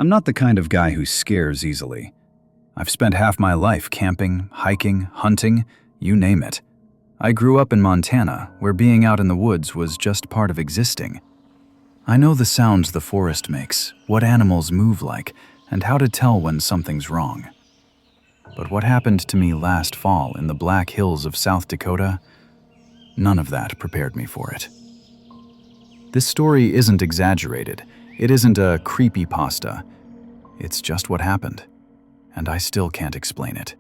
I'm not the kind of guy who scares easily. I've spent half my life camping, hiking, hunting, you name it. I grew up in Montana, where being out in the woods was just part of existing. I know the sounds the forest makes, what animals move like, and how to tell when something's wrong. But what happened to me last fall in the Black Hills of South Dakota? None of that prepared me for it. This story isn't exaggerated. It isn't a creepypasta. It's just what happened, and I still can't explain it.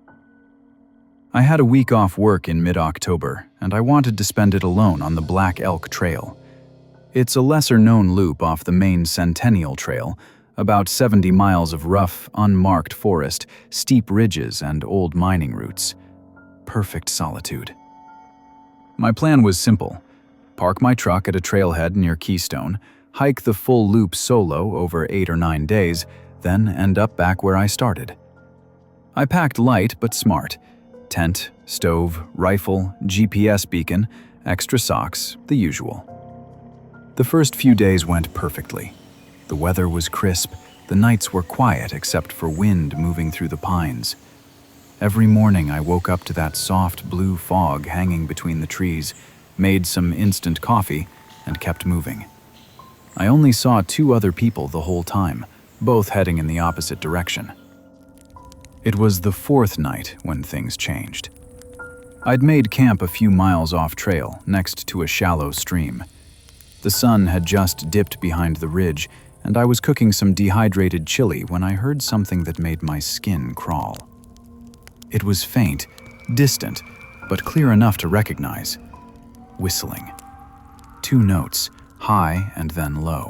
I had a week off work in mid-October, and I wanted to spend it alone on the Black Elk Trail. It's a lesser-known loop off the main Centennial Trail, about 70 miles of rough, unmarked forest, steep ridges, and old mining routes. Perfect solitude. My plan was simple. Park my truck at a trailhead near Keystone, hike the full loop solo over 8 or 9 days, then end up back where I started. I packed light but smart. Tent, stove, rifle, GPS beacon, extra socks, the usual. The first few days went perfectly. The weather was crisp, the nights were quiet except for wind moving through the pines. Every morning I woke up to that soft blue fog hanging between the trees, made some instant coffee, and kept moving. I only saw 2 other people the whole time, both heading in the opposite direction. It was the 4th night when things changed. I'd made camp a few miles off trail, next to a shallow stream. The sun had just dipped behind the ridge, and I was cooking some dehydrated chili when I heard something that made my skin crawl. It was faint, distant, but clear enough to recognize. Whistling. 2 notes, high and then low.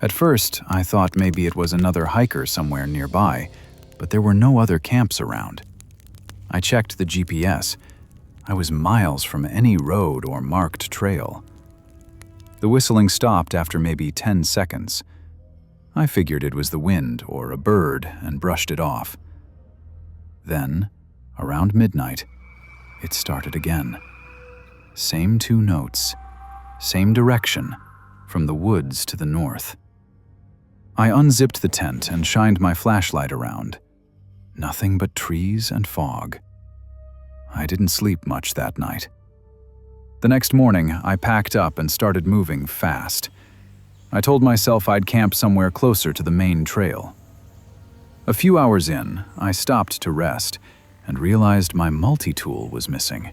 At first, I thought maybe it was another hiker somewhere nearby, but there were no other camps around. I checked the GPS. I was miles from any road or marked trail. The whistling stopped after maybe 10 seconds. I figured it was the wind or a bird and brushed it off. Then, around midnight, it started again. Same 2 notes, same direction, from the woods to the north. I unzipped the tent and shined my flashlight around. Nothing but trees and fog. I didn't sleep much that night. The next morning, I packed up and started moving fast. I told myself I'd camp somewhere closer to the main trail. A few hours in, I stopped to rest and realized my multi-tool was missing.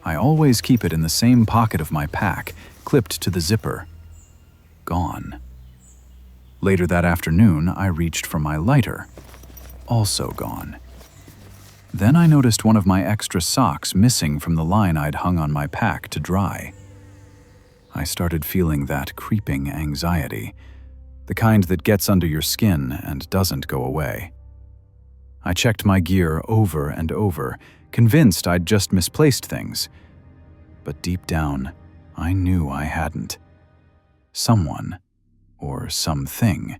I always keep it in the same pocket of my pack, clipped to the zipper. Gone. Later that afternoon, I reached for my lighter. Also gone. Then I noticed one of my extra socks missing from the line I'd hung on my pack to dry. I started feeling that creeping anxiety, the kind that gets under your skin and doesn't go away. I checked my gear over and over, convinced I'd just misplaced things. But deep down, I knew I hadn't. Someone, or something,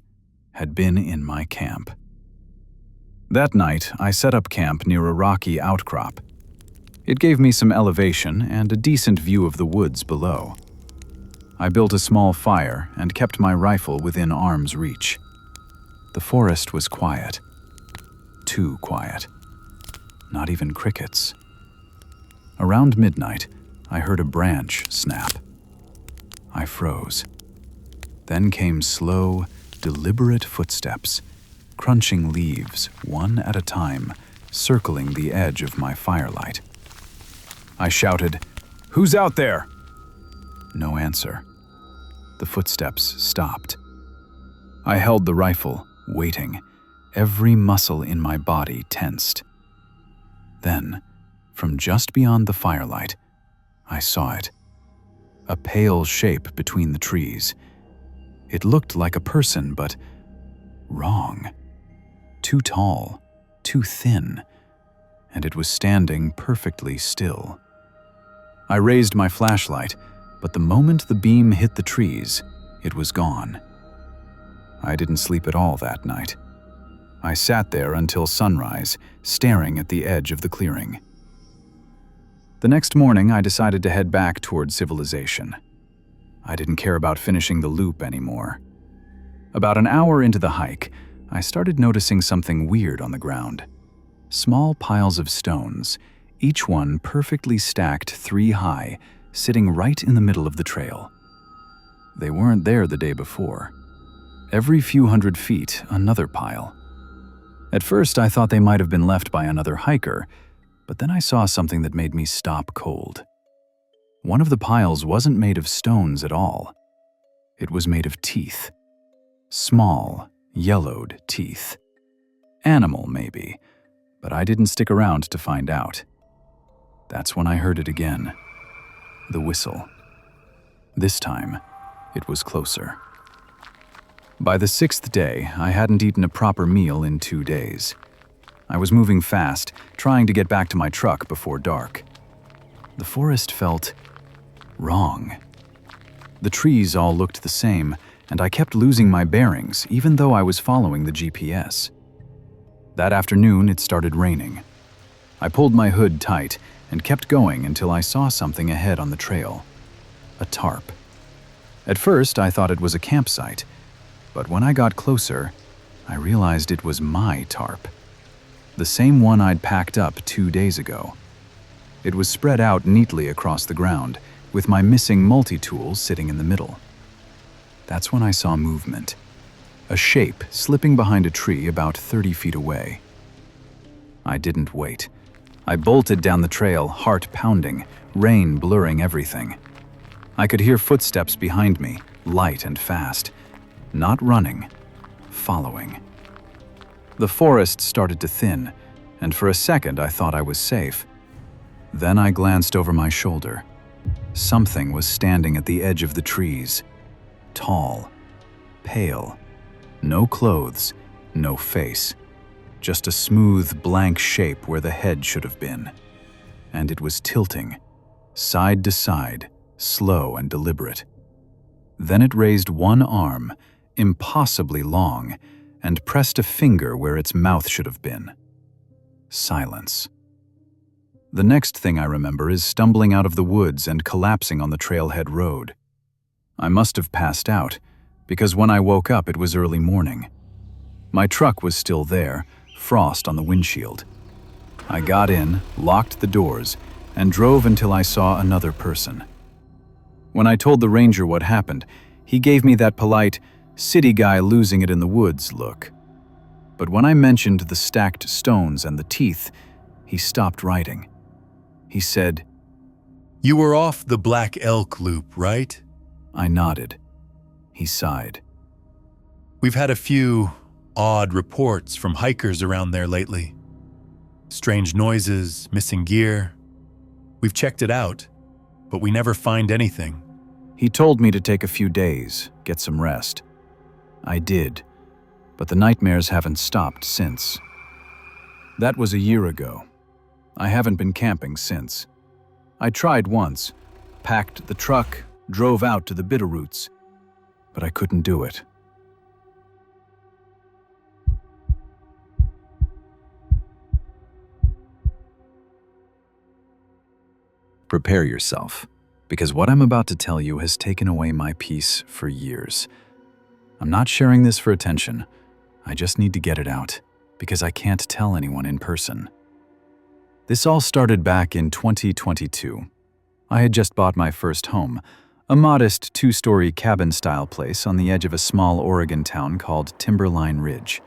had been in my camp. That night, I set up camp near a rocky outcrop. It gave me some elevation and a decent view of the woods below. I built a small fire and kept my rifle within arm's reach. The forest was quiet. Too quiet. Not even crickets. Around midnight, I heard a branch snap. I froze. Then came slow, deliberate footsteps, crunching leaves one at a time, circling the edge of my firelight. I shouted, "Who's out there?" No answer. The footsteps stopped. I held the rifle, waiting, every muscle in my body tensed. Then, from just beyond the firelight, I saw it. A pale shape between the trees. It looked like a person, but wrong. Too tall, too thin, and it was standing perfectly still. I raised my flashlight, but the moment the beam hit the trees, it was gone. I didn't sleep at all that night. I sat there until sunrise, staring at the edge of the clearing. The next morning, I decided to head back toward civilization. I didn't care about finishing the loop anymore. About an hour into the hike, I started noticing something weird on the ground. Small piles of stones, each one perfectly stacked 3 high, sitting right in the middle of the trail. They weren't there the day before. Every few hundred feet, another pile. At first, I thought they might have been left by another hiker, but then I saw something that made me stop cold. One of the piles wasn't made of stones at all. It was made of teeth. Small, yellowed teeth. Animal, maybe, but I didn't stick around to find out. That's when I heard it again. The whistle. This time, it was closer. By the 6th day, I hadn't eaten a proper meal in 2 days. I was moving fast, trying to get back to my truck before dark. The forest felt wrong. The trees all looked the same, and I kept losing my bearings even though I was following the GPS. That afternoon, it started raining. I pulled my hood tight and kept going until I saw something ahead on the trail. A tarp. At first, I thought it was a campsite, but when I got closer, I realized it was my tarp. The same one I'd packed up 2 days ago. It was spread out neatly across the ground, with my missing multi-tool sitting in the middle. That's when I saw movement. A shape slipping behind a tree about 30 feet away. I didn't wait. I bolted down the trail, heart pounding, rain blurring everything. I could hear footsteps behind me, light and fast. Not running, following. The forest started to thin, and for a second I thought I was safe. Then I glanced over my shoulder. Something was standing at the edge of the trees. Tall, pale, no clothes, no face. Just a smooth, blank shape where the head should have been. And it was tilting, side to side, slow and deliberate. Then it raised one arm, impossibly long, and pressed a finger where its mouth should have been. Silence. The next thing I remember is stumbling out of the woods and collapsing on the trailhead road. I must have passed out, because when I woke up it was early morning. My truck was still there, frost on the windshield. I got in, locked the doors, and drove until I saw another person. When I told the ranger what happened, he gave me that polite, city guy losing it in the woods look. But when I mentioned the stacked stones and the teeth, he stopped writing. He said, "You were off the Black Elk Loop, right?" I nodded. He sighed. "We've had a few odd reports from hikers around there lately. Strange noises, missing gear. We've checked it out, but we never find anything." He told me to take a few days, get some rest. I did, but the nightmares haven't stopped since. That was a year ago. I haven't been camping since. I tried once, packed the truck, drove out to the Bitterroots, but I couldn't do it. Prepare yourself, because what I'm about to tell you has taken away my peace for years. I'm not sharing this for attention. I just need to get it out, because I can't tell anyone in person. This all started back in 2022. I had just bought my first home, a modest 2-story cabin-style place on the edge of a small Oregon town called Timberline Ridge.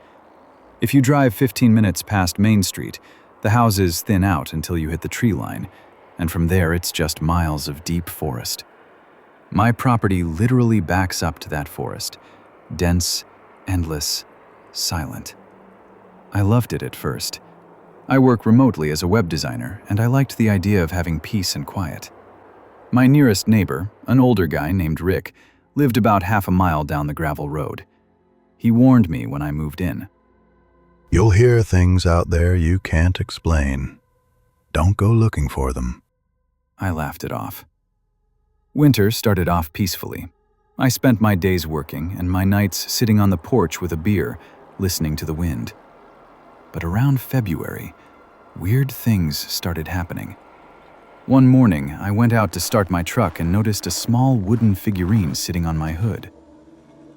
If you drive 15 minutes past Main Street, the houses thin out until you hit the tree line, and from there it's just miles of deep forest. My property literally backs up to that forest, dense, endless, silent. I loved it at first. I work remotely as a web designer, and I liked the idea of having peace and quiet. My nearest neighbor, an older guy named Rick, lived about half a mile down the gravel road. He warned me when I moved in. "You'll hear things out there you can't explain. Don't go looking for them." I laughed it off. Winter started off peacefully. I spent my days working and my nights sitting on the porch with a beer, listening to the wind. But around February, weird things started happening. One morning, I went out to start my truck and noticed a small wooden figurine sitting on my hood.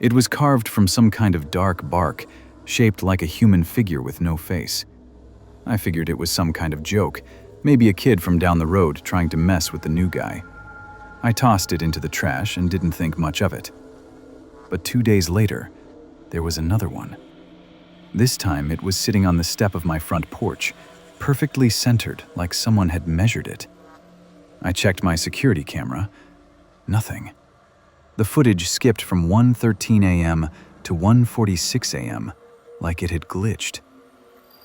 It was carved from some kind of dark bark, shaped like a human figure with no face. I figured it was some kind of joke, maybe a kid from down the road trying to mess with the new guy. I tossed it into the trash and didn't think much of it. But 2 days later, there was another one. This time it was sitting on the step of my front porch, perfectly centered like someone had measured it. I checked my security camera. Nothing. The footage skipped from 1:13 a.m. to 1:46 a.m., like it had glitched.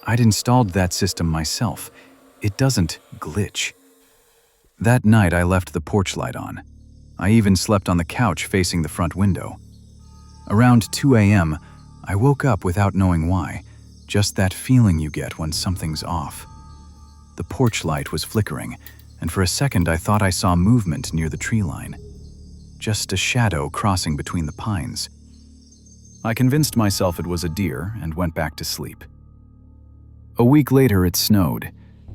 I'd installed that system myself. It doesn't glitch. That night I left the porch light on. I even slept on the couch facing the front window. Around 2 a.m., I woke up without knowing why, just that feeling you get when something's off. The porch light was flickering, and for a second I thought I saw movement near the tree line. Just a shadow crossing between the pines. I convinced myself it was a deer and went back to sleep. A week later it snowed.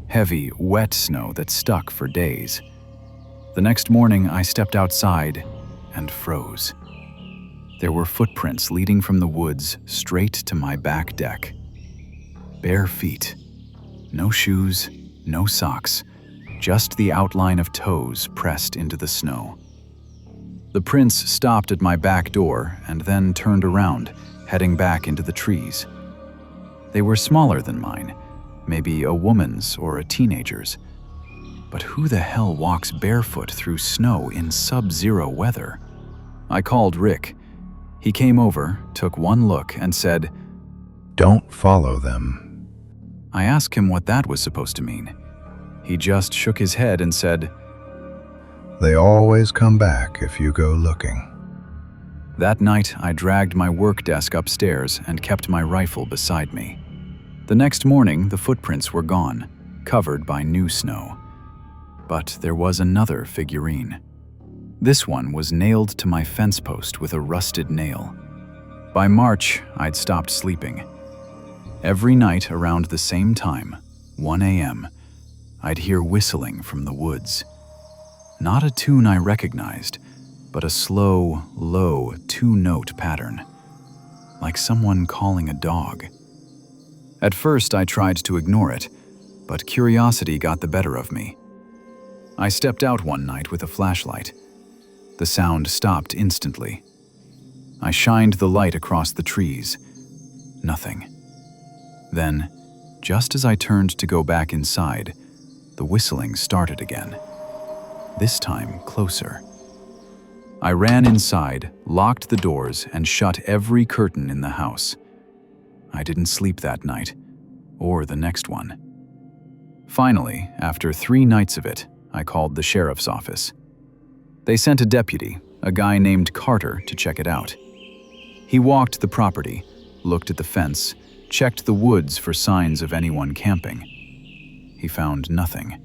Heavy, wet snow that stuck for days. The next morning, I stepped outside and froze. There were footprints leading from the woods straight to my back deck. Bare feet. No shoes, no socks, just the outline of toes pressed into the snow. The prints stopped at my back door and then turned around, heading back into the trees. They were smaller than mine, maybe a woman's or a teenager's. But who the hell walks barefoot through snow in sub-zero weather? I called Rick. He came over, took one look, and said, Don't follow them. I asked him what that was supposed to mean. He just shook his head and said, They always come back if you go looking. That night, I dragged my work desk upstairs and kept my rifle beside me. The next morning, the footprints were gone, covered by new snow. But there was another figurine. This one was nailed to my fence post with a rusted nail. By March, I'd stopped sleeping. Every night around the same time, 1 a.m., I'd hear whistling from the woods. Not a tune I recognized, but a slow, low, two-note pattern, like someone calling a dog. At first, I tried to ignore it, but curiosity got the better of me. I stepped out one night with a flashlight. The sound stopped instantly. I shined the light across the trees. Nothing. Then, just as I turned to go back inside, the whistling started again. This time closer. I ran inside, locked the doors, and shut every curtain in the house. I didn't sleep that night, or the next one. Finally, after 3 nights of it, I called the sheriff's office. They sent a deputy, a guy named Carter, to check it out. He walked the property, looked at the fence, checked the woods for signs of anyone camping. He found nothing.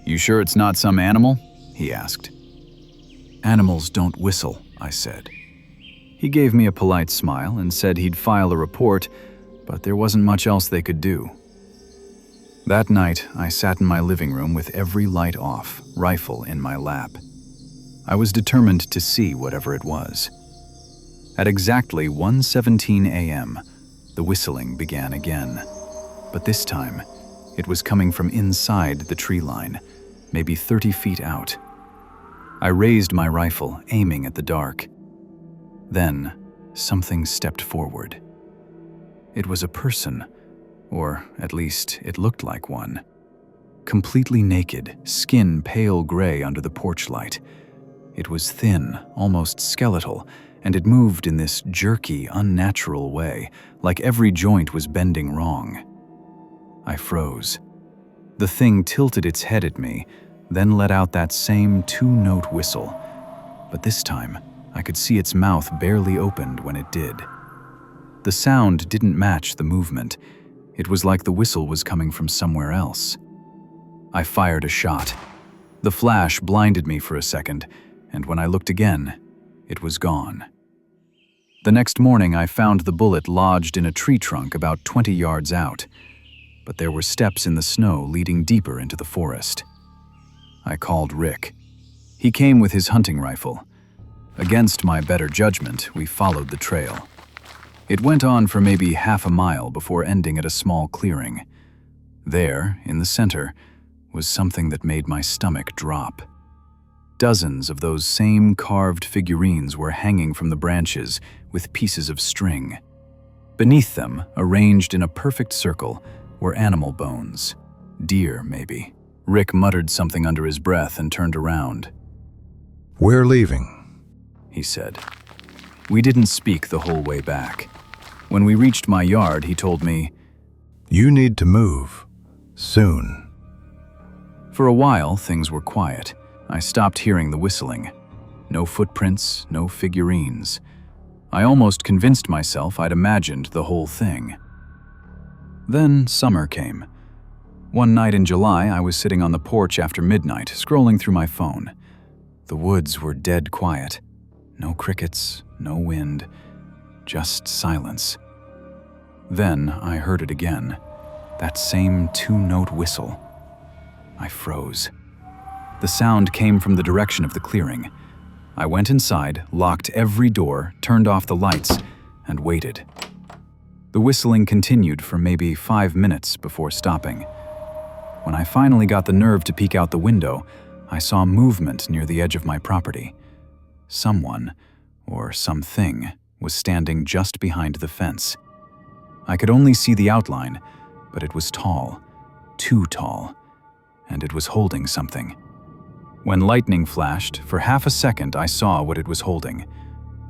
"You sure it's not some animal?" he asked. "Animals don't whistle," I said. He gave me a polite smile and said he'd file a report, but there wasn't much else they could do. That night, I sat in my living room with every light off, rifle in my lap. I was determined to see whatever it was. At exactly 1:17 a.m., the whistling began again. But this time, it was coming from inside the tree line, maybe 30 feet out. I raised my rifle, aiming at the dark. Then, something stepped forward. It was a person, or at least it looked like one. Completely naked, skin pale gray under the porch light. It was thin, almost skeletal, and it moved in this jerky, unnatural way, like every joint was bending wrong. I froze. The thing tilted its head at me, then let out that same two-note whistle. But this time, I could see its mouth barely opened when it did. The sound didn't match the movement. It was like the whistle was coming from somewhere else. I fired a shot. The flash blinded me for a second, and when I looked again, it was gone. The next morning, I found the bullet lodged in a tree trunk about 20 yards out, but there were steps in the snow leading deeper into the forest. I called Rick. He came with his hunting rifle. Against my better judgment, we followed the trail. It went on for maybe half a mile before ending at a small clearing. There, in the center, was something that made my stomach drop. Dozens of those same carved figurines were hanging from the branches with pieces of string. Beneath them, arranged in a perfect circle, were animal bones. Deer, maybe. Rick muttered something under his breath and turned around. "We're leaving," he said. We didn't speak the whole way back. When we reached my yard, he told me, "You need to move. Soon." For a while, things were quiet. I stopped hearing the whistling. No footprints, no figurines. I almost convinced myself I'd imagined the whole thing. Then summer came. One night in July, I was sitting on the porch after midnight, scrolling through my phone. The woods were dead quiet. No crickets, no wind, just silence. Then I heard it again, that same two-note whistle. I froze. The sound came from the direction of the clearing. I went inside, locked every door, turned off the lights, and waited. The whistling continued for maybe 5 minutes before stopping. When I finally got the nerve to peek out the window, I saw movement near the edge of my property. Someone, or something, was standing just behind the fence. I could only see the outline, but it was tall, too tall, and it was holding something. When lightning flashed, for half a second I saw what it was holding.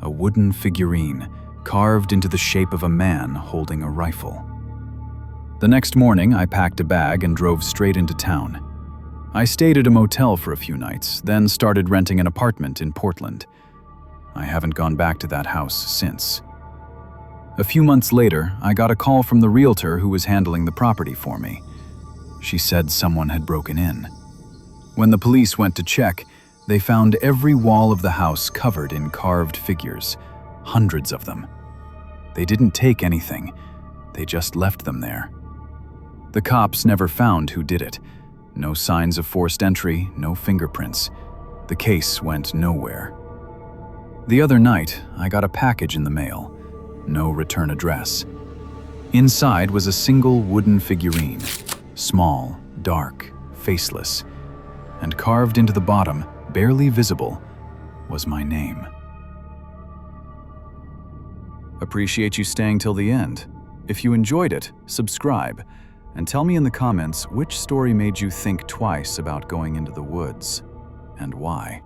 A wooden figurine, carved into the shape of a man holding a rifle. The next morning, I packed a bag and drove straight into town. I stayed at a motel for a few nights, then started renting an apartment in Portland. I haven't gone back to that house since. A few months later, I got a call from the realtor who was handling the property for me. She said someone had broken in. When the police went to check, they found every wall of the house covered in carved figures, hundreds of them. They didn't take anything, they just left them there. The cops never found who did it. No signs of forced entry, no fingerprints. The case went nowhere. The other night, I got a package in the mail. No return address. Inside was a single wooden figurine, small, dark, faceless, and carved into the bottom, barely visible, was my name. Appreciate you staying till the end. If you enjoyed it, subscribe, and tell me in the comments which story made you think twice about going into the woods, and why.